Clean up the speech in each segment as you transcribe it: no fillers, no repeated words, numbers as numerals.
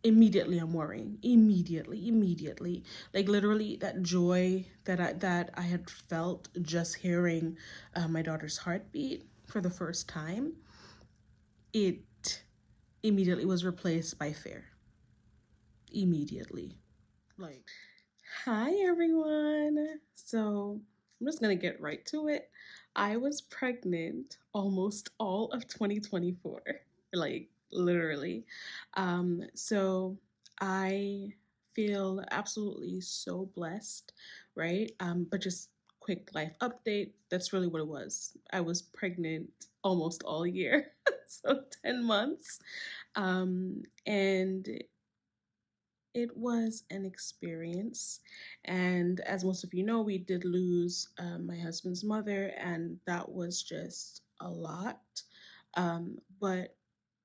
immediately I'm worrying. Immediately. Like literally that joy that I had felt just hearing my daughter's heartbeat for the first time, it immediately was replaced by fear. Immediately. Like, hi everyone. So I'm just gonna get right to it. I was pregnant almost all of 2024, like literally. So I feel absolutely so blessed, right? But just quick life update. That's really what it was. I was pregnant almost all year, so 10 months. And it was an experience. And as most of you know, we did lose my husband's mother, and that was just a lot. But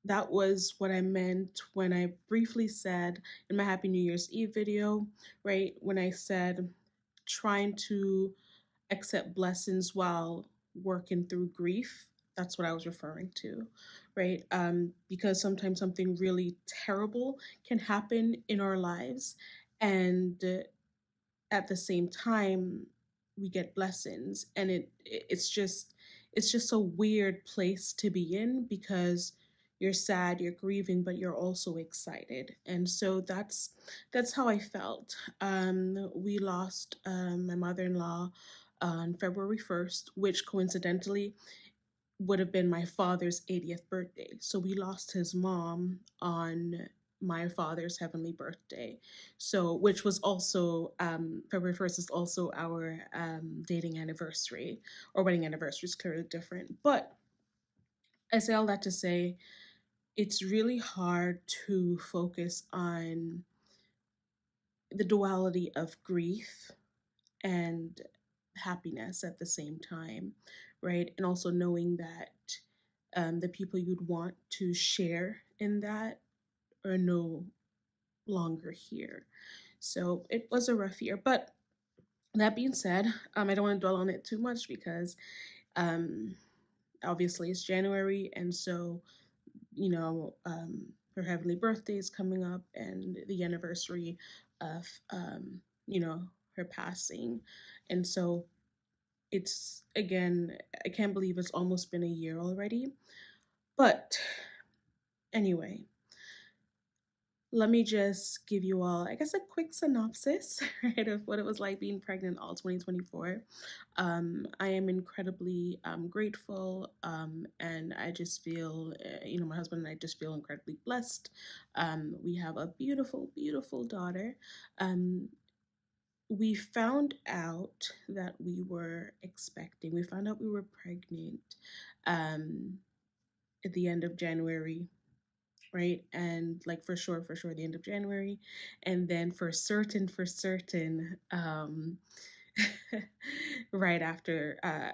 that was what I meant when I briefly said in my Happy New Year's Eve video, right? When I said trying to accept blessings while working through grief. That's what I was referring to, right? Because sometimes something really terrible can happen in our lives, and at the same time, we get blessings, and it's just a weird place to be in because you're sad, you're grieving, but you're also excited, and so that's how I felt. We lost my mother-in-law on February 1st, which coincidentally would have been my father's 80th birthday. So we lost his mom on my father's heavenly birthday. So, which was also February 1st is also our dating anniversary, or wedding anniversary is clearly different. But I say all that to say it's really hard to focus on the duality of grief and happiness at the same time, right? And also knowing that the people you'd want to share in that are no longer here. So it was a rough year. But that being said, I don't want to dwell on it too much because um, obviously it's January. And so, her heavenly birthday is coming up and the anniversary of, you know, her passing. And so it's again, I can't believe it's almost been a year already. But anyway, let me just give you all, I guess, a quick synopsis, right, of what it was like being pregnant all 2024. I am incredibly grateful, and I just feel, my husband and I just feel incredibly blessed. We have a beautiful, beautiful daughter. Um, we found out that we found out we were pregnant um, at the end of January, right? And like for sure, the end of January. And then for certain, right after, I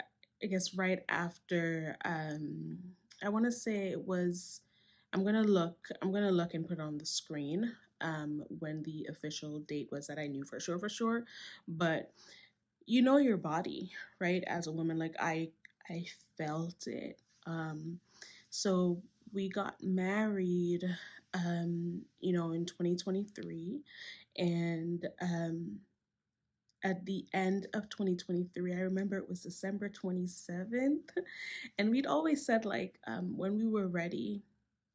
guess right after, I want to say it was, I'm gonna look and put on the screen when the official date was that I knew for sure. But you know your body, right? As a woman, like I felt it. So we got married, in 2023, and at the end of 2023, I remember it was December 27th, and we'd always said like when we were ready,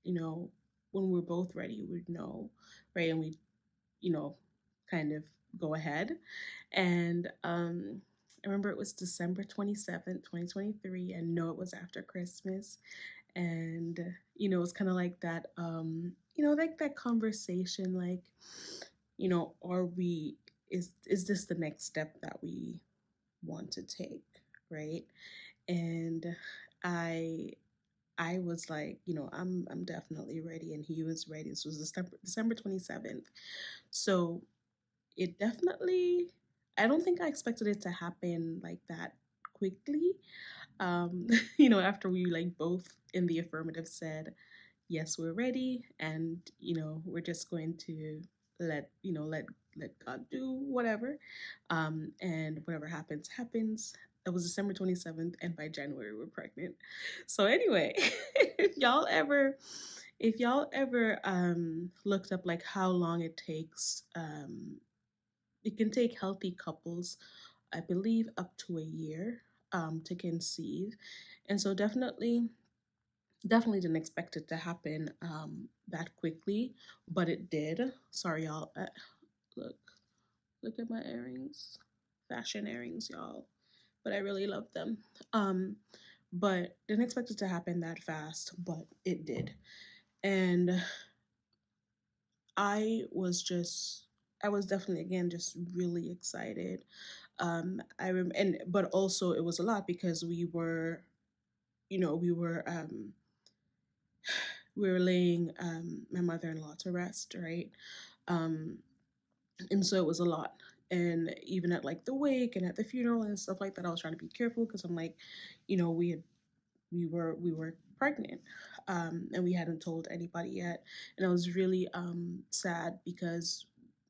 you know, when we were both ready, we'd know, right? And we, you know, kind of go ahead. And I remember it was December 27th, 2023, and no, it was after Christmas. And, it was kind of like that, like that conversation, like, are we, is this the next step that we want to take, right? And I I was like, I'm definitely ready, and he was ready. This was December 27th. So it definitely, I don't think I expected it to happen like that quickly. After we like both in the affirmative said, yes, we're ready, and we're just going to let God do whatever. And whatever happens, happens. That was December 27th, and by January we're pregnant. So anyway, if y'all ever If y'all ever looked up like how long it takes, it can take healthy couples, I believe, up to a year to conceive. And so definitely didn't expect it to happen that quickly, but it did. Sorry, y'all. Look, look at my earrings, fashion earrings, y'all. But I really love them. Um, but didn't expect it to happen that fast, but it did. And I was just, I was definitely again just really excited. And but also it was a lot because you know, we were laying my mother-in-law to rest, right? Um, and so it was a lot. And even at like the wake and at the funeral and stuff like that, I was trying to be careful because I'm like, you know, we were pregnant, and we hadn't told anybody yet. And I was really sad because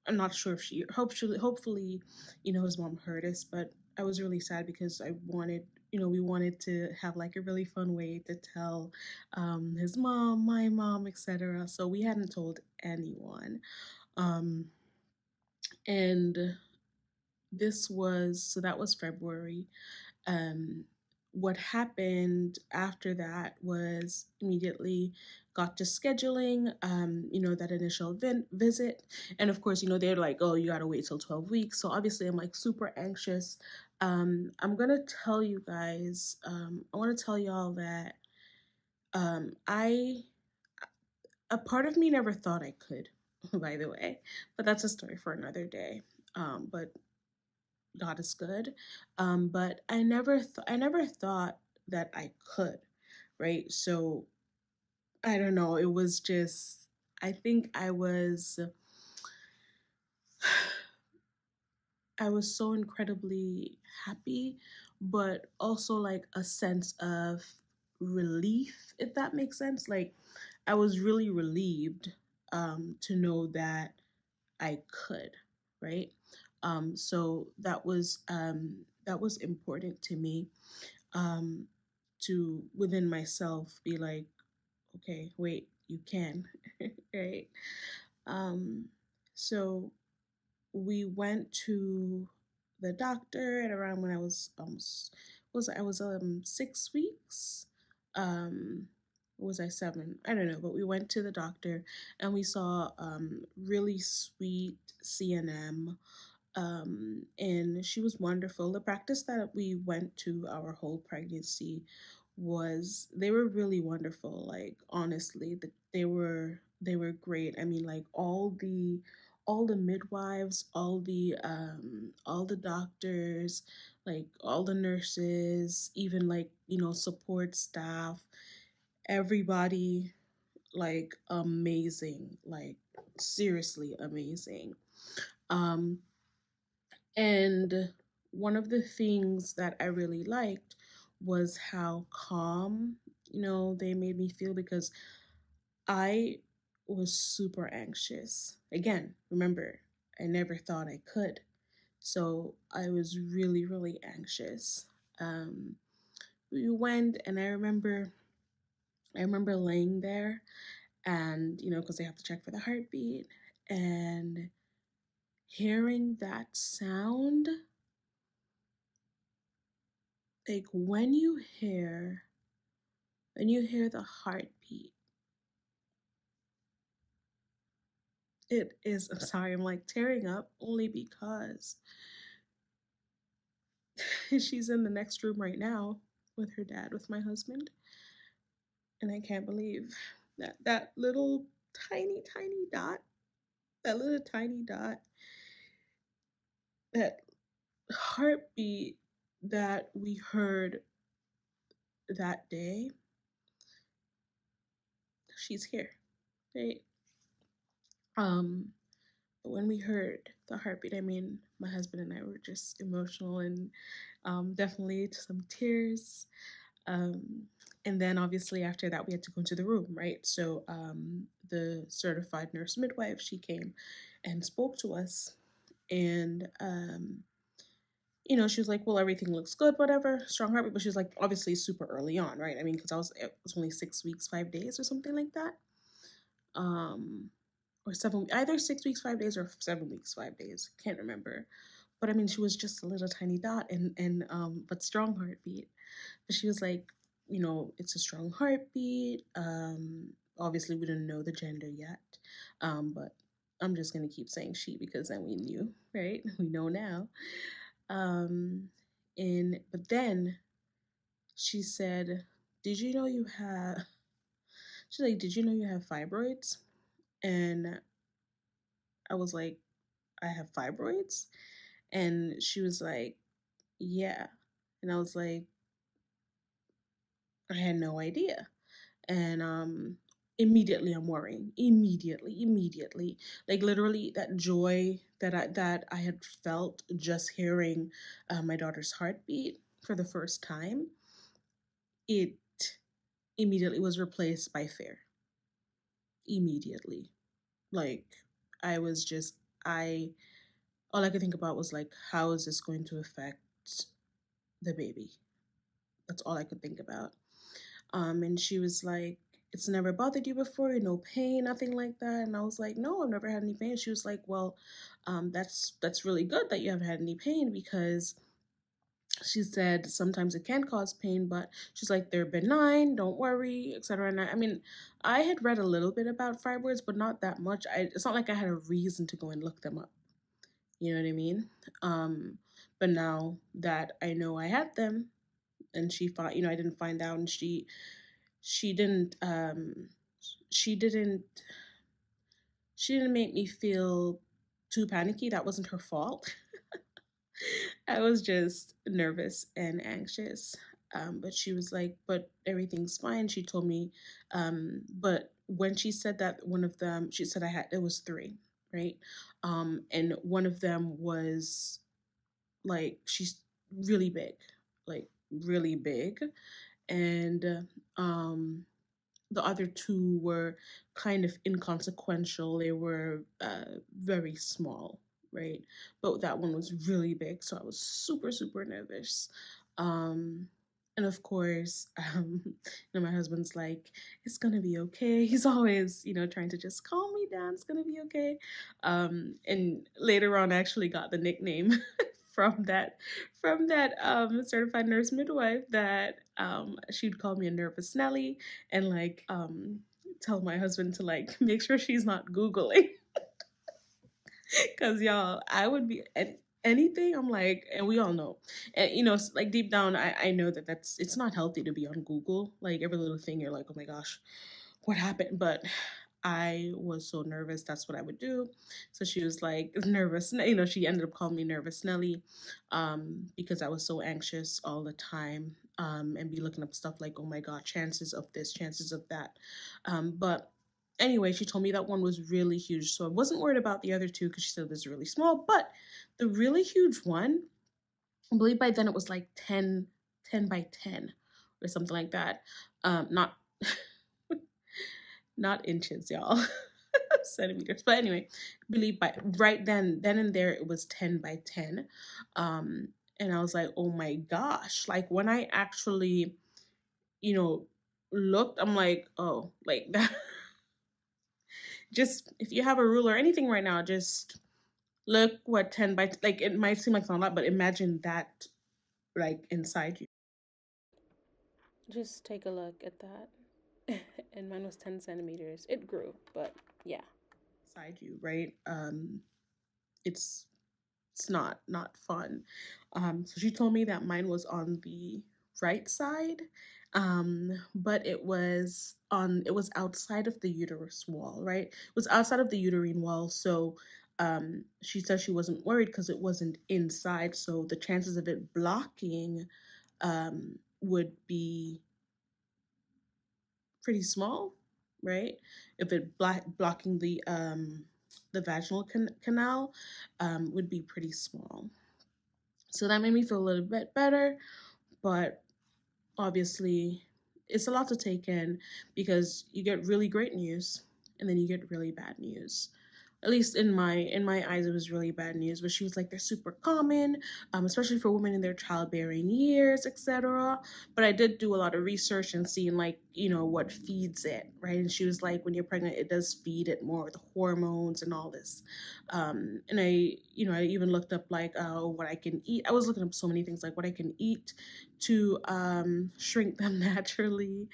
I'm not sure if she hopefully, you know, his mom heard us, but I was really sad because I wanted, you know, we wanted to have like a really fun way to tell his mom, my mom, etc. So we hadn't told anyone. Um, and that was February. um, what happened after that was immediately got to scheduling, you know, that initial visit. And of course, you know, they're like, oh, you got to wait till 12 weeks. So obviously I'm like super anxious. I'm going to tell you guys, I want to tell y'all that I, a part of me never thought I could, by the way, but that's a story for another day. But God is good. But I never thought that I could, right? So I don't know. It was just, I think I was so incredibly happy, but also like a sense of relief, if that makes sense. Like I was really relieved to know that I could, right? So that was important to me, um, to within myself be like, okay, wait, you can, right? Um, so we went to the doctor at around when I was 6 weeks. Um, was I seven? I don't know, but we went to the doctor and we saw really sweet CNM, and she was wonderful. The practice that we went to our whole pregnancy they were really wonderful. Like honestly, they were great. I mean, like all the midwives, all the doctors, like all the nurses, even like, you know, support staff, everybody, like amazing, like seriously amazing. Um, and one of the things that I really liked was how calm, you know, they made me feel because I was super anxious. Again, remember, I never thought I could. So I was really, really anxious. Um, we went and I remember laying there and, you know, because they have to check for the heartbeat and hearing that sound. Like when you hear the heartbeat, it is, I'm sorry, I'm like tearing up only because she's in the next room right now with her dad, with my husband. And I can't believe that little tiny dot, that little tiny dot, that heartbeat that we heard that day, she's here, right? Um, but when we heard the heartbeat, I mean, my husband and I were just emotional and definitely some tears. Um, and then obviously after that, we had to go into the room, right? So the certified nurse midwife, she came and spoke to us. And, you know, she was like, well, everything looks good, whatever, strong heartbeat. But she was like, obviously super early on, right? I mean, because it was only 6 weeks, 5 days or something like that. um, or 7, either 6 weeks, 5 days, or 7 weeks, 5 days. Can't remember. But I mean, she was just a little tiny dot, and but strong heartbeat. But she was like, it's a strong heartbeat. Obviously, we didn't know the gender yet, but I'm just gonna keep saying she because then we knew, right? We know now. Um, and but then she said, "Did you know you have?" She's like, "Did you know you have fibroids?" And I was like, "I have fibroids," and she was like, "Yeah," and I was like, "I had no idea." And immediately I'm worrying. Immediately, like literally that joy that I had felt just hearing my daughter's heartbeat for the first time, it immediately was replaced by fear. Immediately, like I was just I all I could think about was like, how is this going to affect the baby? That's all I could think about. And she was like, "It's never bothered you before, no pain, nothing like that." And I was like, "No, I've never had any pain." She was like, "Well, that's really good that you haven't had any pain, because," she said, "sometimes it can cause pain, but," she's like, "they're benign, don't worry," etc. And I mean, I had read a little bit about fibroids, but not that much. It's not like I had a reason to go and look them up. You know what I mean? Um, but now that I know I had them, and she thought, I didn't find out, and she didn't she didn't she didn't make me feel too panicky. That wasn't her fault. I was just nervous and anxious. But she was like, "But everything's fine." She told me, but when she said that, one of them, she said, it was three, right? And one of them was like, she's really big, like really big. And the other two were kind of inconsequential. They were very small, right? But that one was really big, so I was super, super nervous. Um, and of course, my husband's like, "It's gonna be okay." He's always, trying to just calm me down. It's gonna be okay. And later on, I actually got the nickname from that certified nurse midwife, that she'd call me a nervous Nelly, and like tell my husband to like make sure she's not Googling. Because y'all, I would be at anything. I'm like, and we all know, and like deep down, I know that it's not healthy to be on Google. Like every little thing, you're like, "Oh my gosh, what happened?" But I was so nervous. That's what I would do. So she was like, "Nervous," she ended up calling me Nervous Nelly, because I was so anxious all the time, and be looking up stuff like, "Oh my God, chances of this, chances of that." But anyway, she told me that one was really huge. So I wasn't worried about the other two because she said it was really small. But the really huge one, I believe by then it was like 10 by 10 or something like that. Not not inches, y'all. Centimeters. But anyway, I believe by right then and there, it was 10 by 10. Um, and I was like, "Oh my gosh." Like when I actually, you know, looked, I'm like, "Oh, like that." Just if you have a ruler or anything right now, just look what 10 by, like, it might seem like it's not a lot, but imagine that, like, inside you. Just take a look at that. And mine was 10 centimeters. It grew, but yeah. Inside you, right? It's not fun. So she told me that mine was on the right side, but it was outside of the uterus wall, right? It was outside of the uterine wall. So she said she wasn't worried because it wasn't inside. So the chances of it blocking would be pretty small, right? If it blocking the vaginal canal, would be pretty small. So that made me feel a little bit better, but obviously it's a lot to take in because you get really great news and then you get really bad news. At least in my eyes, it was really bad news. But she was like, they're super common, especially for women in their childbearing years, etc. But I did do a lot of research and seeing, like, what feeds it, right? And she was like, when you're pregnant, it does feed it more with hormones and all this. And I even looked up, like, what I can eat. I was looking up so many things, like what I can eat to shrink them naturally,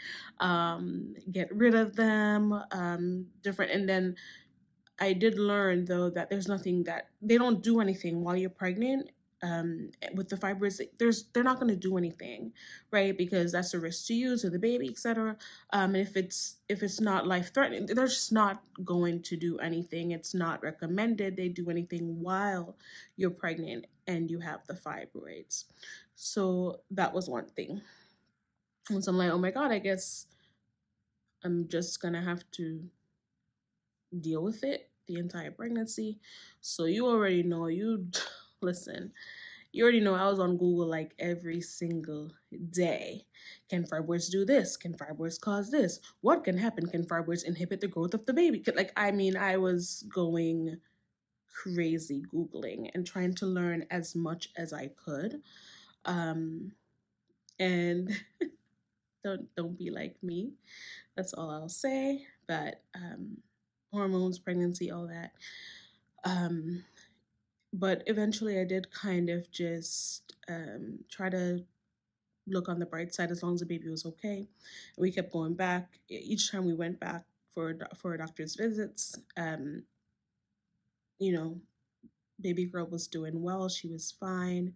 get rid of them, different. And then I did learn, though, that there's nothing, that they don't do anything while you're pregnant. With the fibroids, they're not going to do anything, right? Because that's a risk to you, to the baby, etc. And if it's not life threatening, they're just not going to do anything. It's not recommended they do anything while you're pregnant and you have the fibroids. So that was one thing. And so I'm like, oh my god, I guess I'm just gonna have to deal with it the entire pregnancy. So you already know, you listen, you already know I was on Google like every single day. Can fibroids do this? Can fibroids cause this? What can happen? Can fibroids inhibit the growth of the baby? Like, I mean, I was going crazy Googling and trying to learn as much as I could. Um, and don't be like me. That's all I'll say. But hormones, pregnancy, all that. Um, but eventually I did kind of just try to look on the bright side, as long as the baby was okay. And we kept going back. Each time we went back for a doctor's visits, you know, baby girl was doing well. She was fine.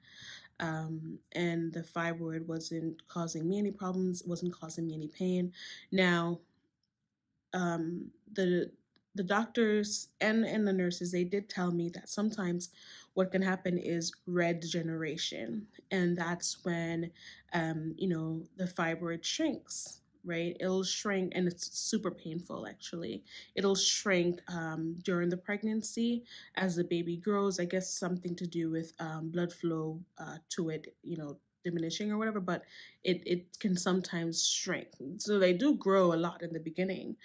And the fibroid wasn't causing me any problems. It wasn't causing me any pain. Now, um, the the doctors and the nurses, they did tell me that sometimes what can happen is red degeneration, and that's when the fibroid shrinks, right? It'll shrink, and it's super painful, actually. It'll shrink during the pregnancy as the baby grows. I guess something to do with blood flow to it, diminishing or whatever. But it can sometimes shrink, so they do grow a lot in the beginning,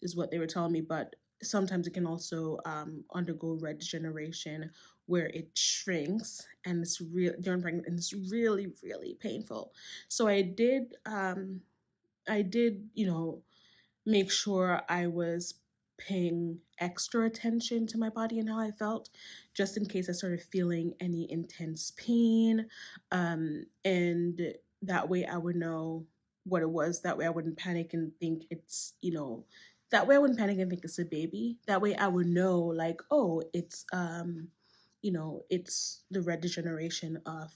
is what they were telling me. But sometimes it can also undergo red degeneration, where it shrinks, and it's real during pregnancy, and it's really, really painful. So I did make sure I was paying extra attention to my body and how I felt, just in case I started feeling any intense pain. And that way I would know what it was. That way I wouldn't panic and think that way I wouldn't panic and think it's a baby. That way I would know, like, oh, it's the red degeneration of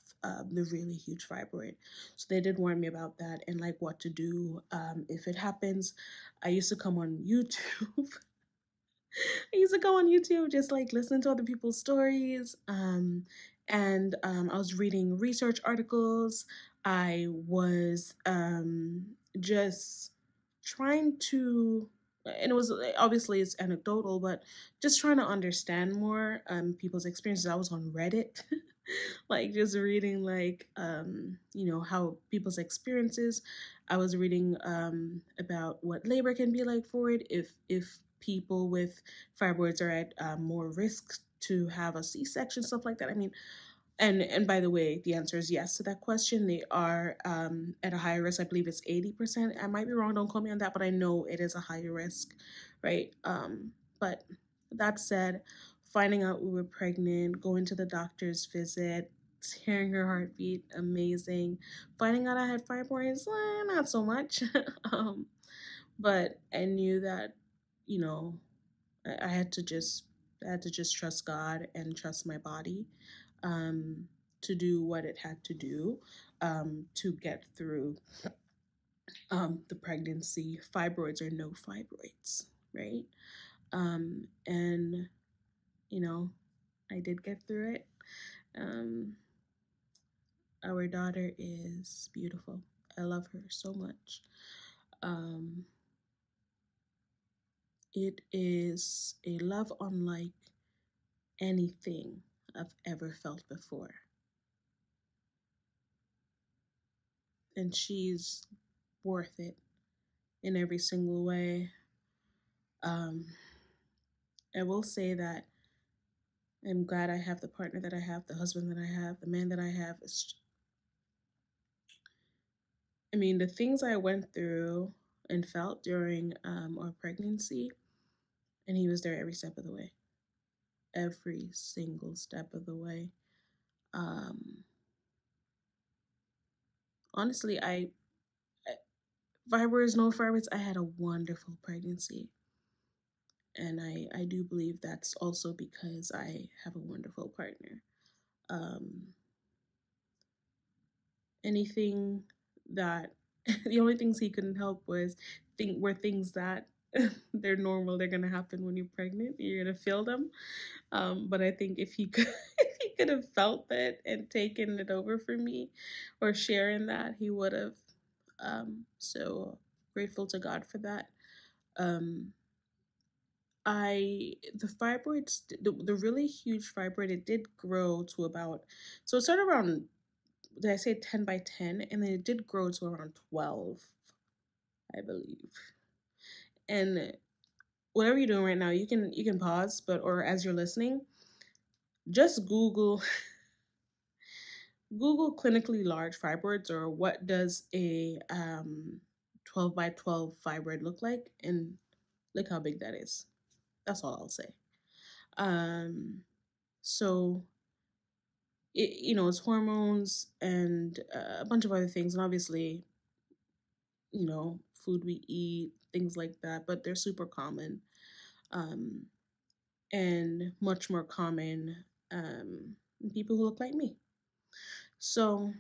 the really huge fibroid. So they did warn me about that, and like what to do if it happens. I used to come on YouTube. I used to go on YouTube, just like listen to other people's stories. And I was reading research articles. I was just trying to, and it was obviously it's anecdotal, but just trying to understand more people's experiences. I was on Reddit. Like just reading, like how people's experiences. I was reading about what labor can be like for it, if people with fibroids are at more risk to have a C-section, stuff like that. I mean, and by the way, the answer is yes to that question. They are at a higher risk. I believe it's 80%. I might be wrong. Don't quote me on that, but I know it is a higher risk, right? But that said, finding out we were pregnant, going to the doctor's visit, hearing her heartbeat, amazing. Finding out I had fibroids, not so much. um, but I knew that, you know, I had to just trust God and trust my body, um, to do what it had to do, to get through the pregnancy, fibroids or no fibroids, right? And you know, I did get through it. Um, our daughter is beautiful. I love her so much. Um, it is a love unlike anything I've ever felt before. And she's worth it in every single way. Um, I will say that I'm glad I have the partner that I have, the husband that I have, the man that I have. I mean, the things I went through and felt during our pregnancy, and he was there every step of the way, every single step of the way. Um, Honestly, fibroids, no fibroids, I had a wonderful pregnancy. And I do believe that's also because I have a wonderful partner. Um, Anything that the only things he couldn't help was were things that they're normal, they're gonna happen when you're pregnant, you're gonna feel them. But I think if he could if he could have felt it and taken it over for me or sharing that, he would have. So grateful to God for that. Um, the fibroids, the really huge fibroid, it did grow to about, so it started around, did I say 10 by 10? And then it did grow to around 12, I believe. And whatever you're doing right now, you can pause, but or as you're listening, just Google clinically large fibroids, or what does a 12 by 12 fibroid look like, and look how big that is. That's all I'll say. Um, so it's hormones and a bunch of other things, and obviously, food we eat, things like that, but they're super common, um, and much more common in people who look like me. So,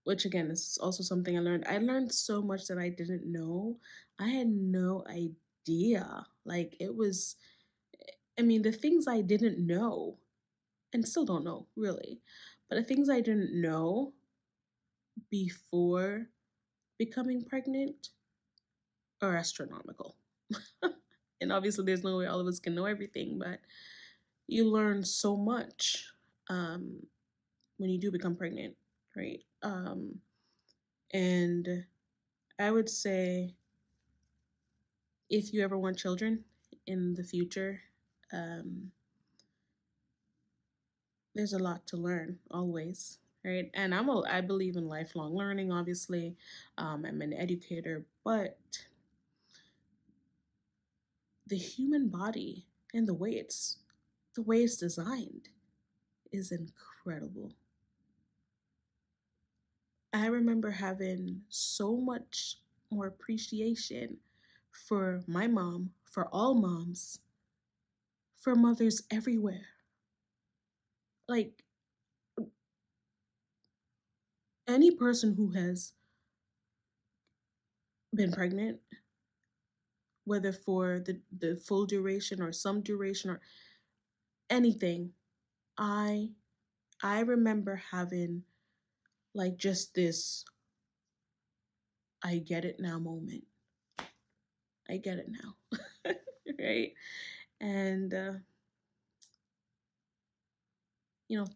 which again is also something I learned. I learned so much that I didn't know. I had no idea. Like, it was, I mean, the things I didn't know and still don't know really, but the things I didn't know before becoming pregnant are astronomical. And obviously, there's no way all of us can know everything, but you learn so much um, when you do become pregnant, right? And I would say if you ever want children in the future, um, there's a lot to learn always, right? And I believe in lifelong learning. Obviously, I'm an educator, but the human body and the way it's designed is incredible. I remember having so much more appreciation for my mom, for all moms, for mothers everywhere. Like, any person who has been pregnant, whether for the full duration or some duration or anything, I I remember having like just this I get it now moment. I get it now. Right? And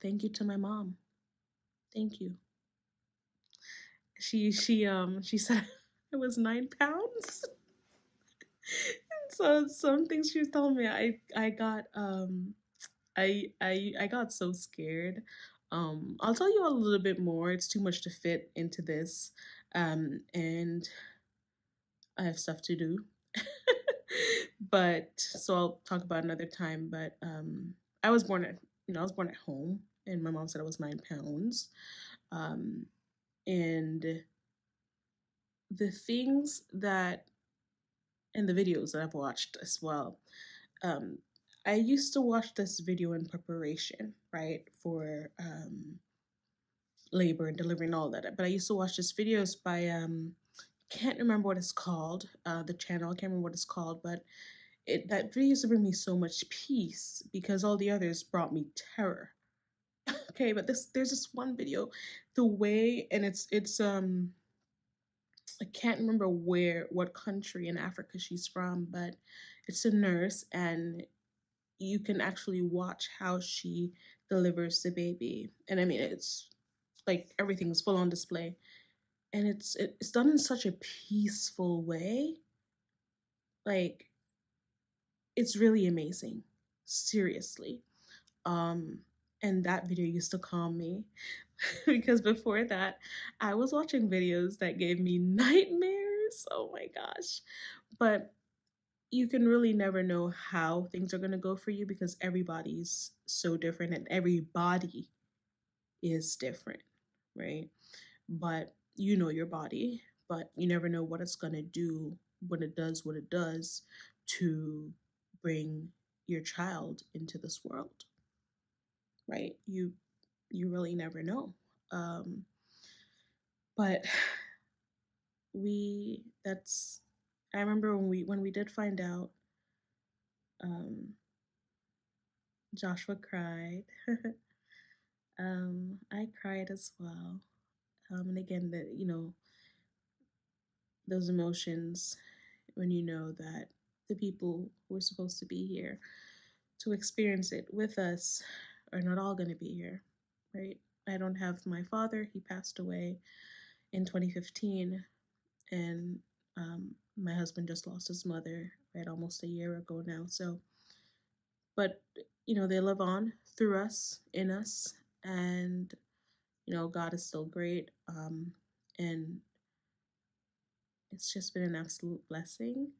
thank you to my mom. Thank you. She said I was 9 pounds. So some things she was telling me, I got so scared. I'll tell you a little bit more. It's too much to fit into this, and I have stuff to do. But so I'll talk about another time. But I was born at I was born at home, and my mom said I was 9 pounds. Um, and the things that and the videos that I've watched as well. Um, I used to watch this video in preparation, right, for labor and delivery and all that. But I used to watch this videos by can't remember what it's called, the channel. I can't remember what it's called, but that video used to bring me so much peace because all the others brought me terror. Okay, but there's this one video, the way, and it's I can't remember what country in Africa she's from, but it's a nurse, and you can actually watch how she delivers the baby. And I mean, it's like everything's full on display, and it's done in such a peaceful way. Like, it's really amazing. Seriously. Um, and that video used to calm me because before that, I was watching videos that gave me nightmares. Oh my gosh. But you can really never know how things are going to go for you because everybody's so different and every body is different, right? But you know your body, but you never know what it's going to do when it does what it does to bring your child into this world, right? You really never know. Um, but we that's I remember when we did find out, um, Joshua cried. I cried as well. And again, that those emotions when you know that the people who are supposed to be here to experience it with us are not all going to be here, right? I don't have my father. He passed away in 2015, and my husband just lost his mother right almost a year ago now. So, but they live on through us, in us, and God is still great. And it's just been an absolute blessing.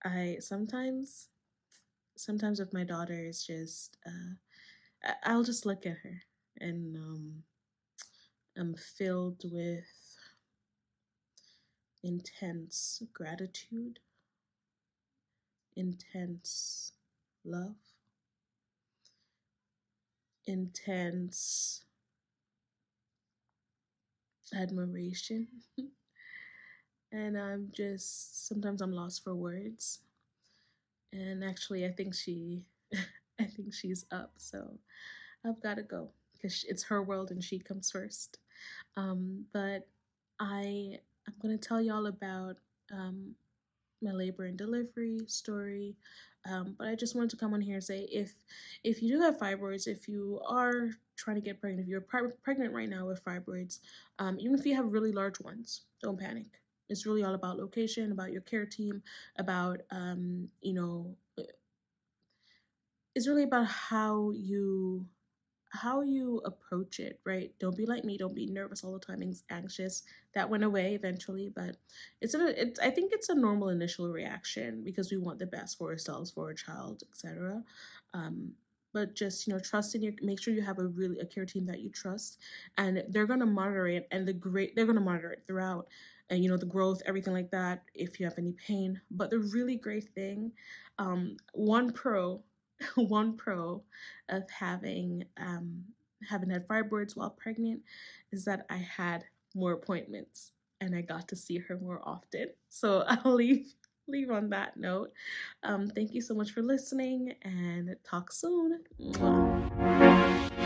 I sometimes with my daughter is just I'll just look at her and I'm filled with intense gratitude, intense love, intense admiration. And sometimes I'm lost for words. And actually I think I think she's up, so I've got to go because it's her world and she comes first. But I'm going to tell y'all about um, my labor and delivery story. But I just wanted to come on here and say if you do have fibroids, if you are trying to get pregnant, if you're pregnant right now with fibroids, even if you have really large ones, don't panic. It's really all about location, about your care team, about it's really about how you approach it, right? Don't be like me. Don't be nervous all the time, anxious. That went away eventually, but I think it's a normal initial reaction because we want the best for ourselves, for our child, etc. Um, but just trust in make sure you have a care team that you trust, and they're gonna monitor it, and they're gonna monitor it throughout, and the growth, everything like that. If you have any pain, but the really great thing, one pro, one pro of having had fibroids while pregnant is that I had more appointments and I got to see her more often. So I'll leave on that note. Thank you so much for listening and talk soon. Mwah.